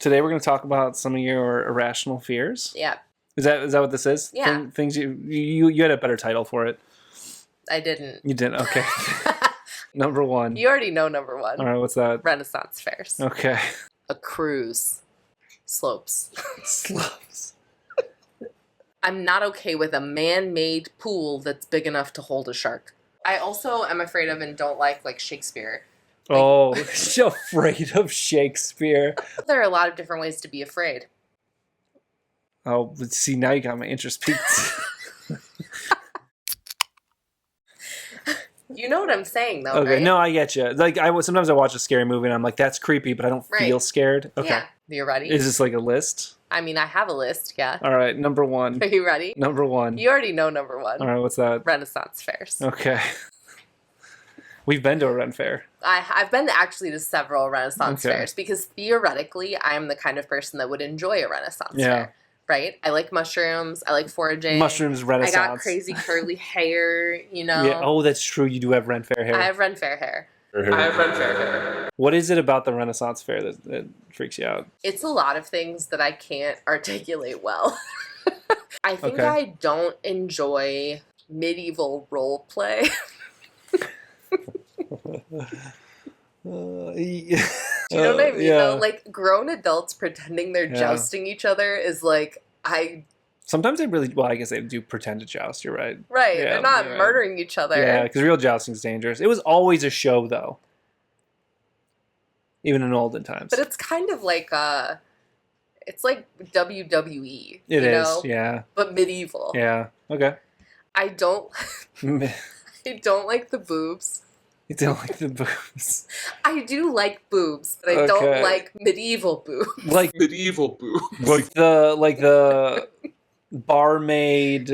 Today we're going to talk about some of your irrational fears. Yeah. Is that what this is? Yeah. Things you had a better title for it. I didn't. You didn't? Okay. Number one. You already know number one. All right, what's that? Renaissance fairs. Okay. A cruise. Slopes. Slopes. I'm not okay with a man-made pool that's big enough to hold a shark. I also am afraid of and don't like Shakespeare. So afraid of Shakespeare. There are a lot of different ways to be afraid. Oh, let's see, now you got my interest peaked. You know what I'm saying, though, Okay, right? no, I get you. Like, sometimes I watch a scary movie and I'm like, that's creepy, but I don't feel scared. Okay. Yeah. You ready? Is this like a list? I mean, I have a list, yeah. All right, number one. Are you ready? Number one. You already know number one. All right, what's that? Renaissance fairs. Okay. We've been to a Ren fair. I've been actually to several Renaissance fairs because theoretically, I'm the kind of person that would enjoy a Renaissance fair. Right? I like mushrooms. I like foraging. Mushrooms, Renaissance. I got crazy curly hair, you know. Yeah. Oh, that's true. You do have Ren fair hair. I have Ren fair hair. What is it about the Renaissance fair that freaks you out? It's a lot of things that I can't articulate well. I think I don't enjoy medieval role play. You Do you know what I mean? Though? Like, grown adults pretending they're jousting each other is like, Sometimes they really, well, I guess they do pretend to joust, you're right. Right, Yeah, they're not murdering each other. Yeah, because real jousting's dangerous. It was always a show, though. Even in olden times. But it's kind of like, it's like WWE. It you is, know? yeah. But medieval. Yeah, okay. I don't like the boobs. You don't like the boobs. I do like boobs, but I don't like medieval boobs. Like medieval boobs. Like the barmaid,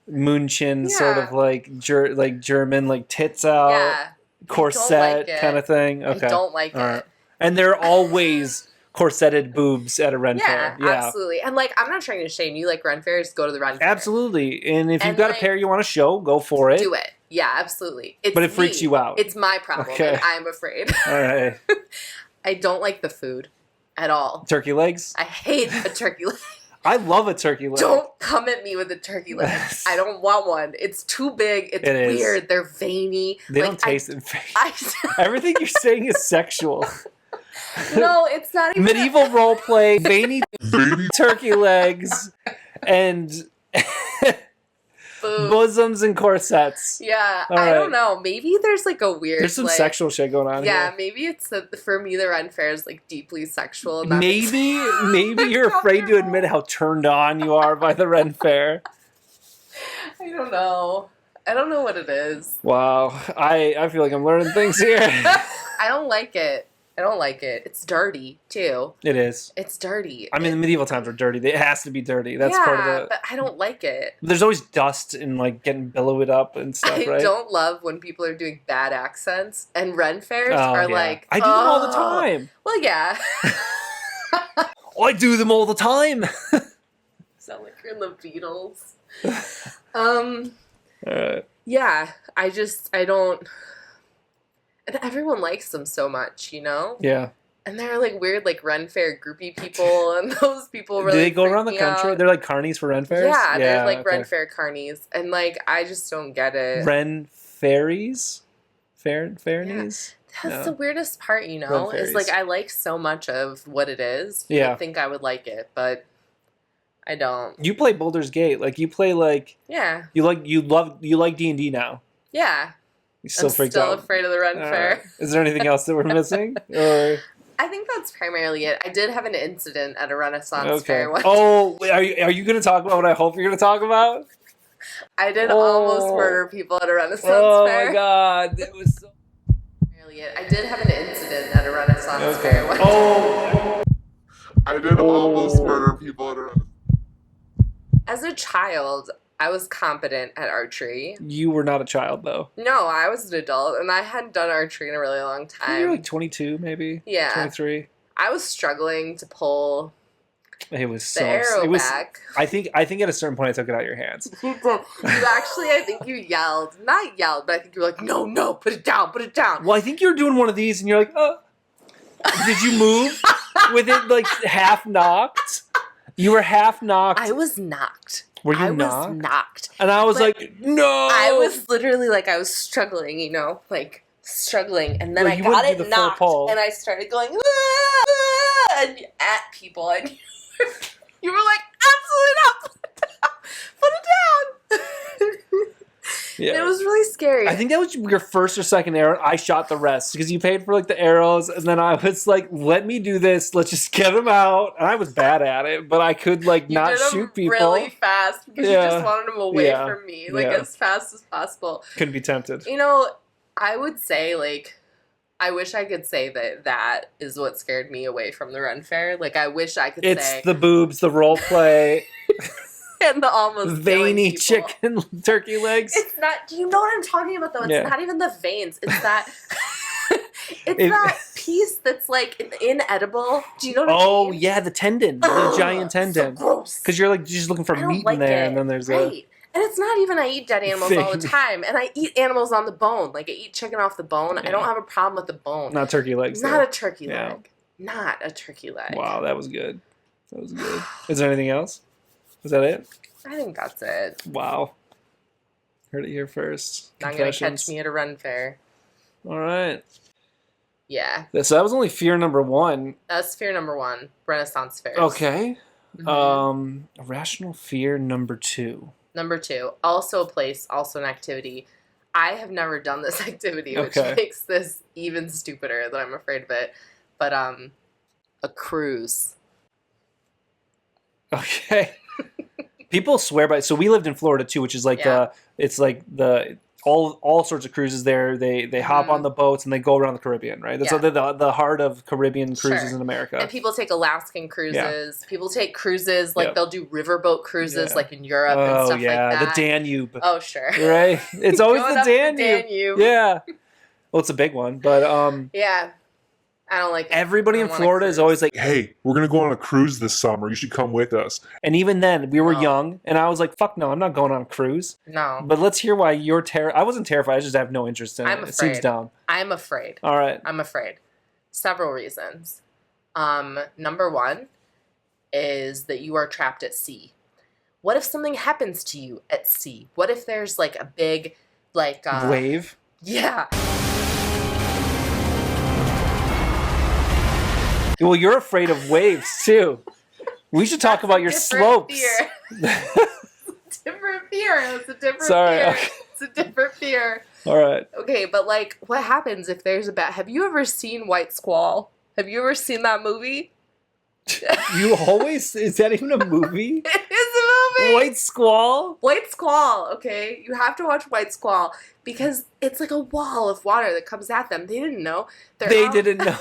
Munchen sort of like German, like tits out, corset kind of thing. Okay. I don't like it. Right. And there are always corseted boobs at a Ren fair. Yeah, absolutely. And like, I'm not trying to shame you. Like, Ren fairs, go to the Ren fair. Absolutely. And if you've got a pair you want to show, go for it. Do it. Yeah, absolutely. But it freaks you out. It's my problem, and I'm afraid. All right. I don't like the food at all. Turkey legs? I hate a turkey leg. I love a turkey leg. Don't come at me with a turkey leg. I don't want one. It's too big. It's weird. They're veiny. They don't taste it. Everything you're saying is sexual. No, it's not even. Medieval role play, veiny turkey legs, and bosoms and corsets. Yeah, I don't know. Maybe there's like a weird. There's some sexual shit going on. Yeah, here. Maybe it's for me the Ren fair is like deeply sexual. And maybe you're afraid to admit how turned on you are by the Ren fair. I don't know. I don't know what it is. Wow, I feel like I'm learning things here. I don't like it. I don't like it. It's dirty, too. It is. It's dirty. I mean, the medieval times were dirty. It has to be dirty. That's part of it. But I don't like it. There's always dust and, like, getting billowed up and stuff, right? I don't love when people are doing bad accents. And Ren fairs are like, I do them all the time. Well, yeah. I do them all the time. Sound like you're in the Beatles. Alright. Yeah, I don't... And everyone likes them so much, you know? Yeah. And they're like weird, like Ren fair groupie people, and those people really. Do they go around the country? They're like carnies for Ren fairs? Yeah, they're like Ren fair carnies. And like, I just don't get it. Ren fairies? Fairnies? Yeah. That's the weirdest part, you know? Is like, I like so much of what it is. I think I would like it, but I don't. You play Baldur's Gate. Like, you play like. Yeah. You like D&D now. Yeah. You're still freaked out. out. Still afraid of the Ren fair. Is there anything else that we're missing? Or I think that's primarily it. I did have an incident at a Renaissance fair once. Oh, are you going to talk about what I hope you're going to talk about? I did almost murder people at a Renaissance fair. Oh my god, that was so. Primarily it. I did have an incident at a Renaissance fair once. I did almost murder people at a Renaissance. As a child, I was competent at archery. You were not a child, though. No, I was an adult, and I hadn't done archery in a really long time. You were like 22, maybe? Yeah. 23. I was struggling to pull it was the arrow back. I think at a certain point I took it out of your hands. You actually, I think you yelled. Not yelled, but I think you were like, no, put it down. Well, I think you were doing one of these, and you're like, oh. Did you move with it like half knocked? You were half knocked. I was knocked. Were you knocked? I was knocked. And I was like, no! I was literally like, I was struggling, you know, like struggling. And then I got it knocked and I started going, and at people. And you were like, absolutely not. Put it down. Yeah. It was really scary. I think that was your first or second arrow. I shot the rest because you paid for like the arrows, and then I was like, "Let me do this. Let's just get them out." And I was bad at it, but I could like not shoot people really fast because you just wanted them away from me, like as fast as possible. Couldn't be tempted. You know, I would say like, I wish I could say that is what scared me away from the Ren Fair. Like, I wish I could say it's the boobs, the role play. And the almost veiny chicken turkey legs. It's not. Do you know what I'm talking about though? It's not even the veins. It's that. That piece that's like inedible. Do you know what I mean? Oh yeah, the tendon, the giant tendon. So gross. Because you're like just looking for meat in there, and then there's And it's not even I eat dead animals all the time, and I eat animals on the bone. Like I eat chicken off the bone. I don't have a problem with the bone. Not turkey legs. Not a turkey leg. Not a turkey leg. Wow, that was good. That was good. Is there anything else? Is that it? I think that's it. Wow. Heard it here first. Not going to catch me at a Ren Fair. All right. Yeah. So that was only fear number 1. That's fear number 1. Renaissance fairs. Okay. Mm-hmm. Irrational fear number 2. Number 2. Also a place, also an activity. I have never done this activity, which makes this even stupider that I'm afraid of it. But a cruise. Okay. People swear by it. So we lived in Florida too, which is like it's like all sorts of cruises there. They hop on the boats and they go around the Caribbean, right? That's the heart of Caribbean cruises in America. And people take Alaskan cruises. People take cruises like they'll do riverboat cruises like in Europe and stuff like that. The Danube. Oh sure. Right? It's always the Danube. Yeah. Well, it's a big one, but yeah. I don't like it. Everybody in Florida is always like, hey, we're going to go on a cruise this summer. You should come with us. And even then, we were young, and I was like, fuck no, I'm not going on a cruise. No. But let's hear why you're I wasn't terrified. I just have no interest in it. Afraid. It seems dumb. I'm afraid. All right. I'm afraid. Several reasons. Number 1 is that you are trapped at sea. What if something happens to you at sea? What if there's like a big, like... wave? Yeah. Well, you're afraid of waves, too. We should talk about your slopes. Fear. Different fear. It's a different fear. Okay. It's a different fear. All right. Okay, but like, what happens if there's a bat? Have you ever seen White Squall? Have you ever seen that movie? You always... Is that even a movie? It is a movie! White Squall? White Squall, okay? You have to watch White Squall because it's like a wall of water that comes at them. They didn't know. They didn't know.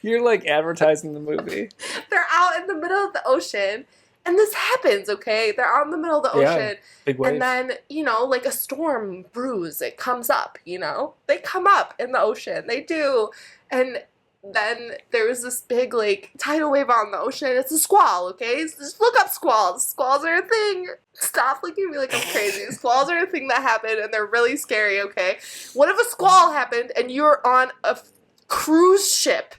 You're like advertising the movie. They're out in the middle of the ocean and this happens, okay? They're out in the middle of the ocean. Big waves. And then, you know, like a storm brews, it comes up, you know? They come up in the ocean. They do. And then there was this big, like, tidal wave on the ocean. It's a squall, okay? So just look up squalls. Squalls are a thing. Stop looking at me like I'm crazy. Squalls are a thing that happen, and they're really scary, okay? What if a squall happened, and you're on a cruise ship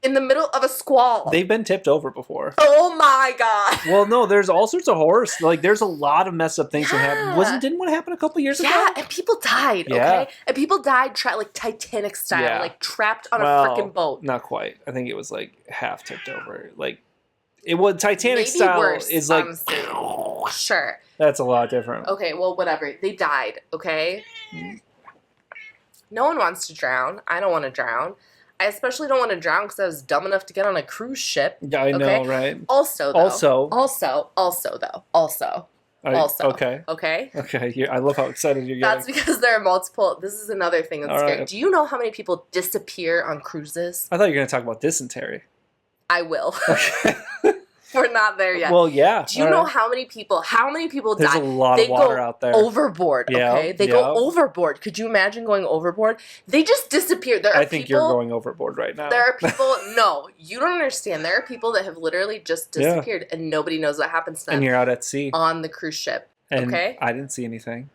in the middle of a squall? They've been tipped over before. Oh, my God. Well, no, there's all sorts of horror. Like, there's a lot of messed up things that happen. Didn't what happened a couple years ago? Yeah, and people died, okay? And people died like Titanic style, like trapped on a freaking boat. Not quite. I think it was like half tipped over. Like, it was Titanic style is like... Sure. That's a lot different. Okay, well, whatever. They died, okay? No one wants to drown. I don't want to drown. I especially don't want to drown because I was dumb enough to get on a cruise ship. Yeah, I know, right? Also. Okay. Okay. I love how excited you're getting. That's because there are multiple. This is another thing that's scary. Do you know how many people disappear on cruises? I thought you were going to talk about dysentery. I will. Okay. We're not there yet. Well, yeah. Do you know how many people die? There's a lot of water out there. Overboard, okay? They go overboard. Could you imagine going overboard? They just disappear. I think you're going overboard right now. There are people, no, you don't understand. There are people that have literally just disappeared and nobody knows what happens to them. And you're out at sea. On the cruise ship, and okay? I didn't see anything.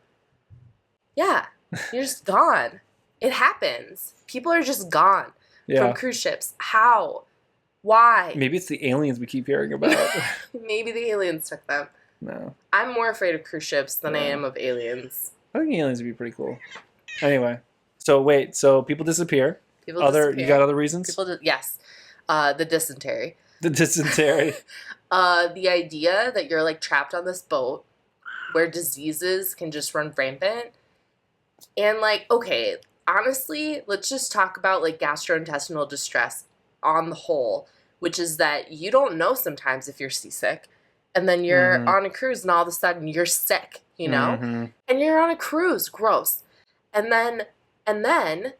Yeah, you're just gone. It happens. People are just gone. from cruise ships. How? Why? Maybe it's the aliens we keep hearing about. Maybe the aliens took them. No. I'm more afraid of cruise ships than I am of aliens. I think aliens would be pretty cool. Anyway, so people disappear. You got other reasons? Yes. The dysentery. The dysentery. The idea that you're like trapped on this boat where diseases can just run rampant. And like, okay, honestly, let's just talk about like gastrointestinal distress on the whole, which is that you don't know sometimes if you're seasick. And then you're on a cruise and all of a sudden you're sick, you know? And you're on a cruise, gross. And then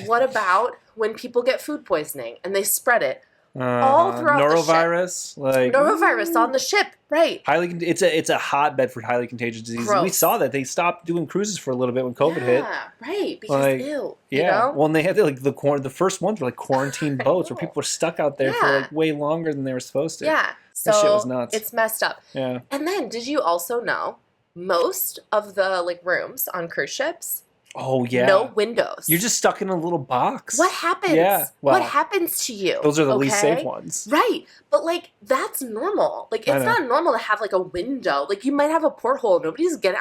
what about when people get food poisoning and they spread it all throughout norovirus, the ship? Norovirus on the ship, right? It's a hotbed for highly contagious disease. We saw that they stopped doing cruises for a little bit when COVID hit. Yeah, right. Because ew. You know? Well, and they had the first ones were like quarantine boats where people were stuck out there for like way longer than they were supposed to. Yeah. So that shit was nuts. It's messed up. Yeah. And then, did you also know most of the like rooms on cruise ships? Oh yeah. No windows. You're just stuck in a little box. What happens? Yeah. Well, what happens to you? Those are the least safe ones. Right. But like that's normal. Like it's not normal to have like a window. Like you might have a porthole. Nobody's getting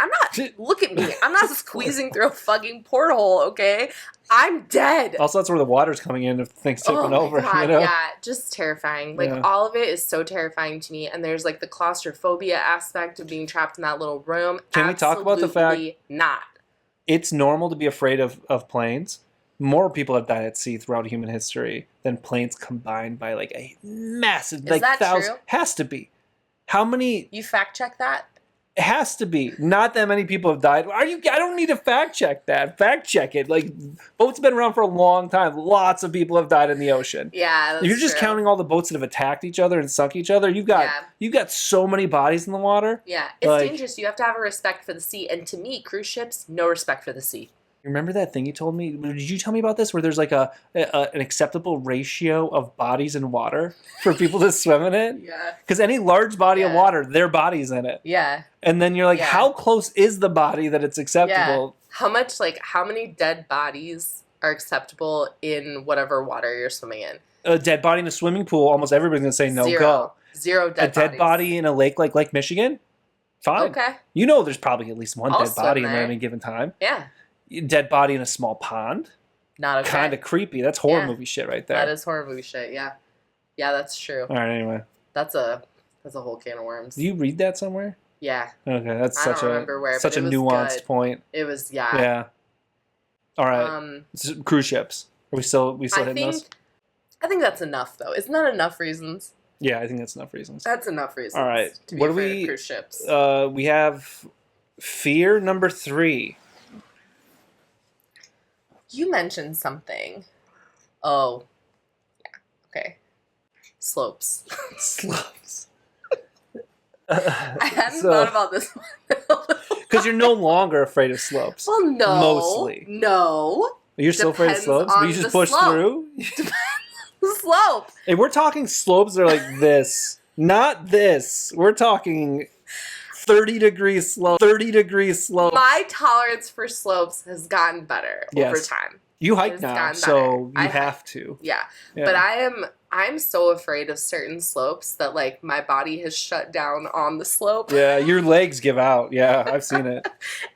look at me. I'm not squeezing through a fucking porthole, okay? I'm dead. Also, that's where the water's coming in if things tipping over. God, you know? Yeah, just terrifying. Like all of it is so terrifying to me. And there's like the claustrophobia aspect of being trapped in that little room. Can we talk about the fact not? It's normal to be afraid of planes. More people have died at sea throughout human history than planes combined by like a massive, Is that thousand. True? Has to be. How many? You fact check that? It has to be. Not that many people have died. I don't need to fact check that. Fact check it. Like, boats have been around for a long time. Lots of people have died in the ocean. Yeah, that's If you're just true. counting all the boats that have attacked each other and sunk each other, you've got so many bodies in the water. Yeah, it's dangerous. You have to have a respect for the sea. And to me, cruise ships, no respect for the sea. Remember that thing you told me? Did you tell me about this? Where there's like an acceptable ratio of bodies in water for people to swim in it? Yeah. Because any large body of water, their body's in it. Yeah. And then you're like, how close is the body that it's acceptable? Yeah. How many dead bodies are acceptable in whatever water you're swimming in? A dead body in a swimming pool, almost everybody's going to say no, go. Zero dead bodies. A dead body in a lake like Lake Michigan? Fine. Okay. You know there's probably at least one I'll dead body swim in there there. at any given time. Yeah. Dead body in a small pond? Not okay. Kind of creepy. That's horror movie shit right there. That is horror movie shit, yeah. Yeah, that's true. All right, anyway. That's a whole can of worms. Do you read that somewhere? Yeah. Okay, that's I such don't remember where, such but a it was nuanced good. point. It was, yeah. Yeah. All right. Cruise ships. Are we still hitting those? I think that's enough, though. Isn't that enough reasons? Yeah, I think that's enough reasons. That's enough reasons. All right. To be afraid of cruise ships. We have fear number 3. You mentioned something. Oh. Yeah. Okay. Slopes. Slopes. I hadn't thought about this one. Because you're no longer afraid of slopes. Well, no. Mostly. No. You're still afraid of slopes? But you just push through? The slope. Hey, we're talking slopes that are like this. Not this. We're talking 30-degree slope. 30-degree slope. My tolerance for slopes has gotten better over time. You hike now, so you have to. Yeah. But I'm so afraid of certain slopes that like my body has shut down on the slope. Yeah, your legs give out. Yeah, I've seen it.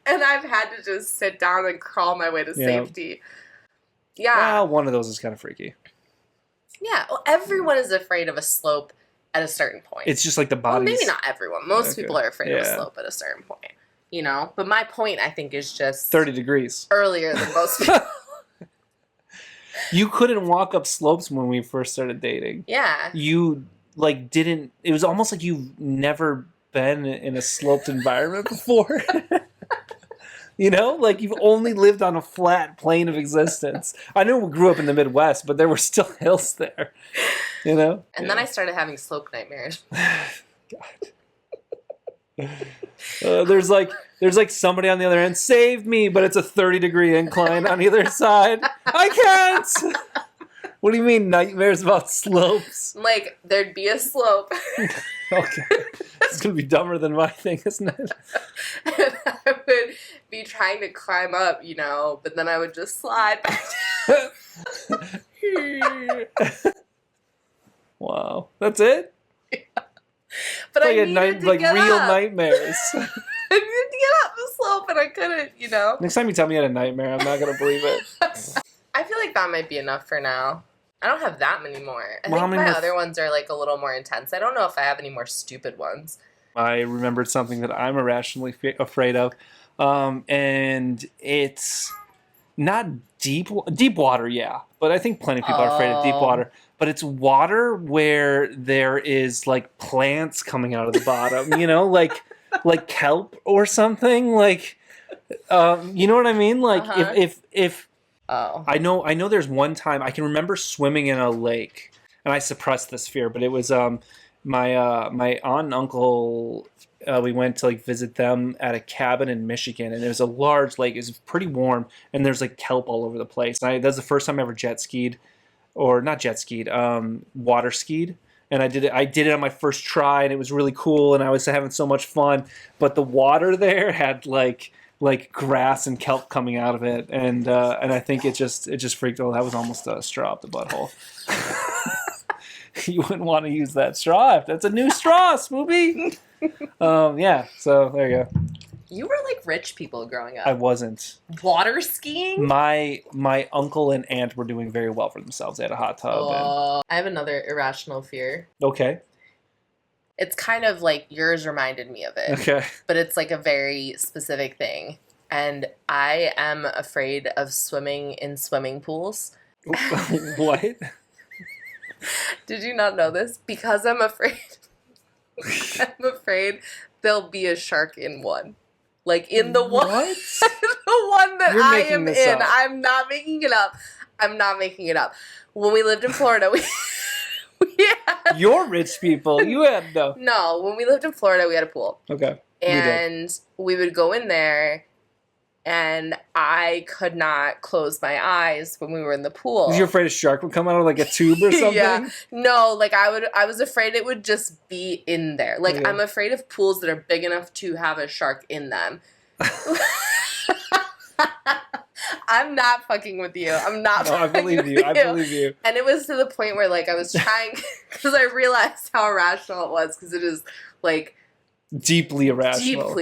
And I've had to just sit down and crawl my way to safety. Yeah. Well, one of those is kind of freaky. Yeah. Well, everyone is afraid of a slope at a certain point. It's just like the body. Well, maybe not everyone. Most people are afraid of a slope at a certain point. You know? But my point, I think, is just 30 degrees. Earlier than most people. You couldn't walk up slopes when we first started dating. Yeah. You didn't. It was almost like you've never been in a sloped environment before. You know, like you've only lived on a flat plane of existence. I know we grew up in the Midwest, but there were still hills there. You know. And then I started having slope nightmares. God. There's like somebody on the other end, save me, but it's a 30-degree incline on either side. I can't. What do you mean nightmares about slopes? Like there'd be a slope. Okay, it's gonna be dumber than my thing, isn't it? And I would be trying to climb up, you know, but then I would just slide back down. Wow, that's it. Yeah. But it's I needed to get real up. nightmares. I needed to get up the slope, and I couldn't. Next time you tell me you had a nightmare, I'm not gonna believe it. I feel like that might be enough for now. I don't have that many more. I think my other ones are like a little more intense. I don't know if I have any more stupid ones. I remembered something that I'm irrationally afraid of, and it's not deep water, yeah. But I think plenty of people are afraid of deep water. But it's water where there is like plants coming out of the bottom, like kelp or something. Like, you know what I mean? Like if I know there's one time I can remember swimming in a lake, and I suppressed this fear, but it was my aunt and uncle. We went to like visit them at a cabin in Michigan, and it was a large lake. It was pretty warm, and there's like kelp all over the place. That's the first time I ever jet skied, or not jet skied, water skied. And I did it on my first try, and it was really cool, and I was having so much fun. But the water there had like grass and kelp coming out of it, and I think it just freaked. Oh, that was almost a straw up the butthole. You wouldn't want to use that straw. That's a new straw, Smoothie. Yeah. So there you go. You were like rich people growing up. I wasn't. Water skiing? My uncle and aunt were doing very well for themselves. They had a hot tub. I have another irrational fear. Okay. It's kind of like yours reminded me of it. Okay. But it's like a very specific thing. And I am afraid of swimming in swimming pools. What? Did you not know this? Because I'm afraid. I'm afraid there'll be a shark in one. Like in the one. What? The one that I am in. Up. I'm not making it up. I'm not making it up. When we lived in Florida, we had... You're rich people. You had no. No, when we lived in Florida, we had a pool. Okay. And we would go in there, and I could not close my eyes when we were in the pool. Was you afraid a shark would come out of like a tube or something? Yeah. No, like I was afraid it would just be in there. Like I'm afraid of pools that are big enough to have a shark in them. I'm not fucking with you. I'm not fucking with you. I believe you. And it was to the point where like I was trying, because I realized how irrational it was, because it is like deeply irrational.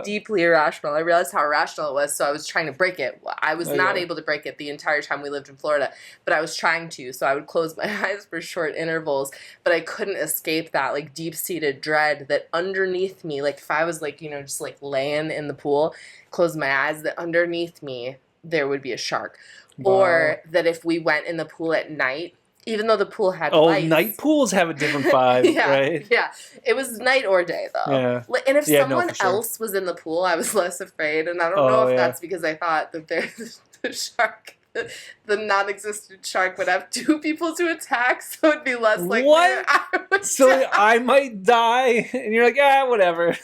Deeply irrational. I realized how irrational it was, so I was trying to break it. I was not able to break it the entire time we lived in Florida, but I was trying to, so I would close my eyes for short intervals, but I couldn't escape that like deep-seated dread that underneath me, like if I was like, just like laying in the pool, close my eyes, that underneath me there would be a shark. Wow. Or that if we went in the pool at night, even though the pool had lights. Night pools have a different vibe, right? Yeah. It was night or day, though. Yeah. And if someone else was in the pool, I was less afraid. And I don't know if that's because I thought that the shark, the non-existent shark, would have two people to attack, so it'd be less likely that I would die. I might die, and you're like, whatever.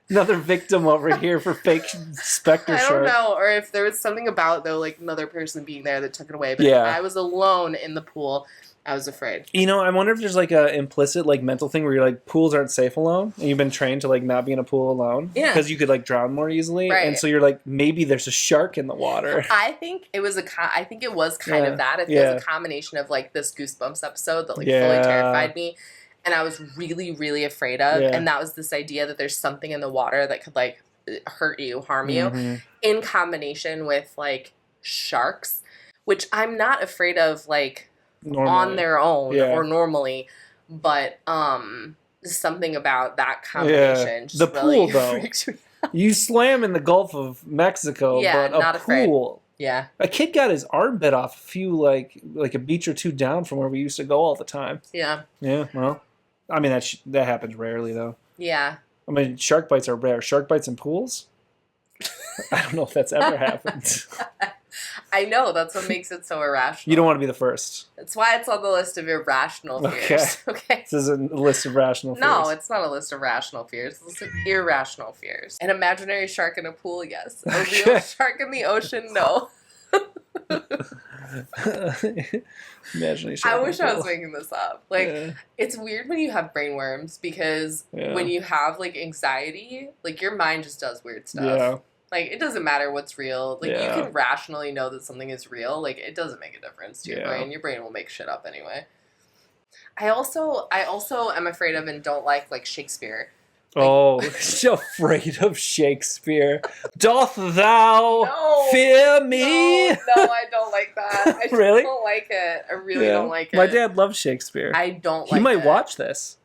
Another victim over here for fake specter shark. I don't know, or if there was something about, though, like another person being there that took it away. But if I was alone in the pool, I was afraid. I wonder if there's like a implicit like mental thing where you're like, pools aren't safe alone, and you've been trained to like not be in a pool alone. Yeah. Because you could like drown more easily. Right. And so you're like, maybe there's a shark in the water. I think it was kind of that. It was a combination of like this Goosebumps episode that like fully terrified me. And I was really, really afraid of. Yeah. And that was this idea that there's something in the water that could, like, hurt you, harm you, in combination with, like, sharks, which I'm not afraid of, like, on their own or normally. But something about that combination just really freaks me out. You swam in the Gulf of Mexico, but not a pool. Afraid. Yeah. A kid got his arm bit off a few, like a beach or two down from where we used to go all the time. Yeah. Yeah, well... I mean, that happens rarely, though. Yeah. I mean, shark bites are rare. Shark bites in pools? I don't know if that's ever happened. I know. That's what makes it so irrational. You don't want to be the first. That's why it's on the list of irrational fears. Okay. This isn't a list of rational fears. No, it's not a list of rational fears. It's a list of irrational fears. An imaginary shark in a pool, yes. A real shark in the ocean, no. I wish I was making this up. Like, it's weird when you have brainworms, because when you have like anxiety, like your mind just does weird stuff. Like, it doesn't matter what's real. Like, you can rationally know that something is real. Like, it doesn't make a difference to your brain. Your brain will make shit up anyway. I also am afraid of and don't like Shakespeare. Like, afraid of Shakespeare. Doth thou fear me? No, I don't like that. I really? Don't like it. I really don't like it. My dad loves Shakespeare. I don't like it. He might watch this.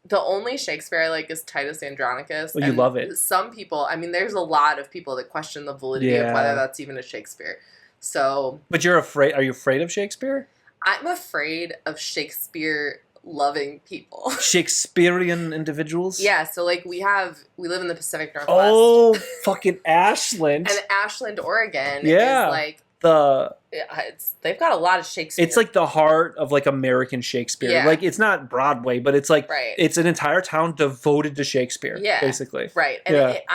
The only Shakespeare I like is Titus Andronicus. Oh, you love it. Some people, I mean, there's a lot of people that question the validity of whether that's even a Shakespeare. So. But are you afraid of Shakespeare? I'm afraid of Shakespeare-loving people. Shakespearean individuals? Yeah, so like we live in the Pacific Northwest. Oh, fucking Ashland. And Ashland, Oregon is like they've got a lot of Shakespeare. It's like the heart of like American Shakespeare. Yeah. Like it's not Broadway, but it's like it's an entire town devoted to Shakespeare. Yeah, basically. Right, and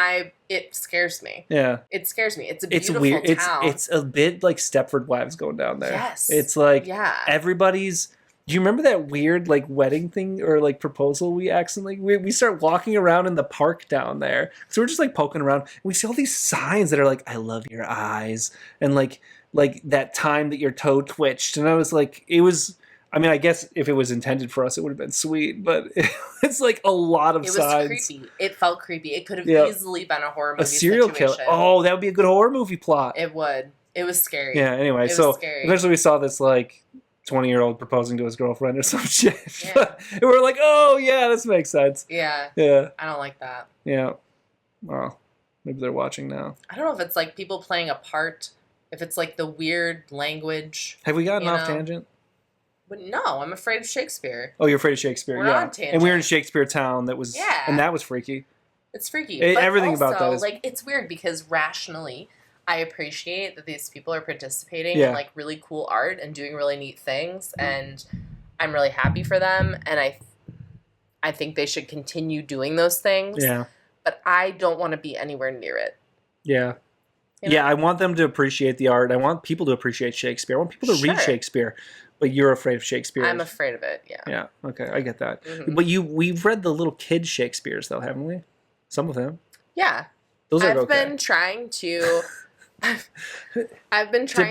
it scares me. Yeah, it scares me. It's a beautiful weird. town. It's a bit like Stepford Wives going down there. Yes, it's like everybody's. Do you remember that weird like wedding thing or like proposal we start walking around in the park down there. So we're just like poking around and we see all these signs that are like, I love your eyes. And like that time that your toe twitched. And I was like, I guess if it was intended for us, it would have been sweet, but it's like a lot of signs. It was creepy. It felt creepy. It could have easily been a horror movie. A serial killer. Oh, that would be a good horror movie plot. It would. It was scary. Yeah, anyway, eventually we saw this like 20-year-old proposing to his girlfriend or some shit. Yeah. And we're like, oh yeah, this makes sense. Yeah. Yeah. I don't like that. Yeah. Well, maybe they're watching now. I don't know if it's like people playing a part, if it's like the weird language. Have we gotten off tangent? But no, I'm afraid of Shakespeare. Oh, you're afraid of Shakespeare. We're on tangent. And we were in Shakespeare Town and that was freaky. It's freaky. But everything also, about that is like it's weird because rationally I appreciate that these people are participating in like really cool art and doing really neat things, and I'm really happy for them, and I think they should continue doing those things. Yeah. But I don't want to be anywhere near it. Yeah. You know? Yeah, I want them to appreciate the art. I want people to appreciate Shakespeare. I want people to read Shakespeare. But you're afraid of Shakespeare. I'm afraid of it, yeah. Yeah, okay, I get that. Mm-hmm. But we've read the little kid Shakespeares though, haven't we? Some of them. Yeah. Those are I've been trying to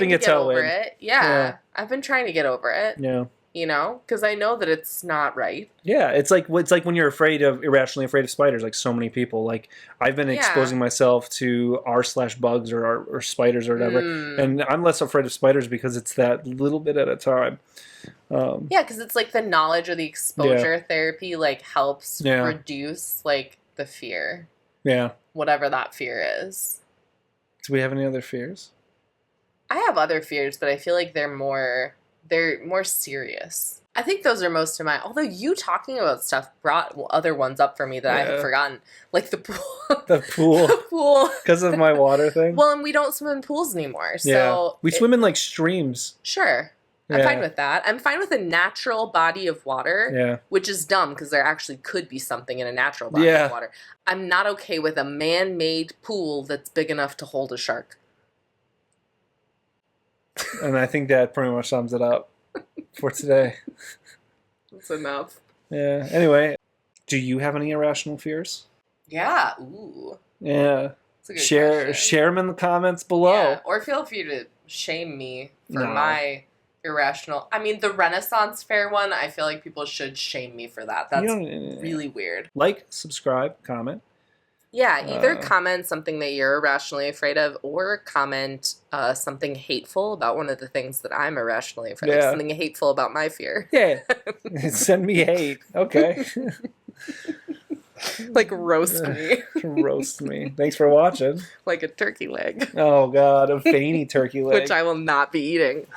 get over it. Yeah. I've been trying to get over it. Yeah. You know, because I know that it's not right. Yeah, it's like when you're irrationally afraid of spiders, like so many people. Like I've been exposing myself to r/bugs or spiders or whatever, and I'm less afraid of spiders because it's that little bit at a time. Because it's like the knowledge or the exposure therapy like helps reduce like the fear. Yeah. Whatever that fear is. Do we have any other fears? I have other fears, but I feel like they're more serious. I think those are most of mine. Although you talking about stuff brought other ones up for me that I had forgotten. Like the pool. The pool. The pool. Because of my water thing? Well, and we don't swim in pools anymore. So we swim in like streams. Sure. I'm fine with that. I'm fine with a natural body of water, which is dumb because there actually could be something in a natural body of water. I'm not okay with a man-made pool that's big enough to hold a shark. And I think that pretty much sums it up for today. That's enough. Yeah. Anyway, do you have any irrational fears? Yeah. Ooh. Yeah. Share them in the comments below. Yeah. Or feel free to shame me for my irrational. I mean, the Renaissance Fair one, I feel like people should shame me for that. That's really weird. Like, subscribe, comment. Yeah, either comment something that you're irrationally afraid of or comment something hateful about one of the things that I'm irrationally afraid of. Something hateful about my fear. Yeah. Send me hate. Okay. Like roast me. Roast me. Thanks for watching. Like a turkey leg. Oh, God. A veiny turkey leg. Which I will not be eating.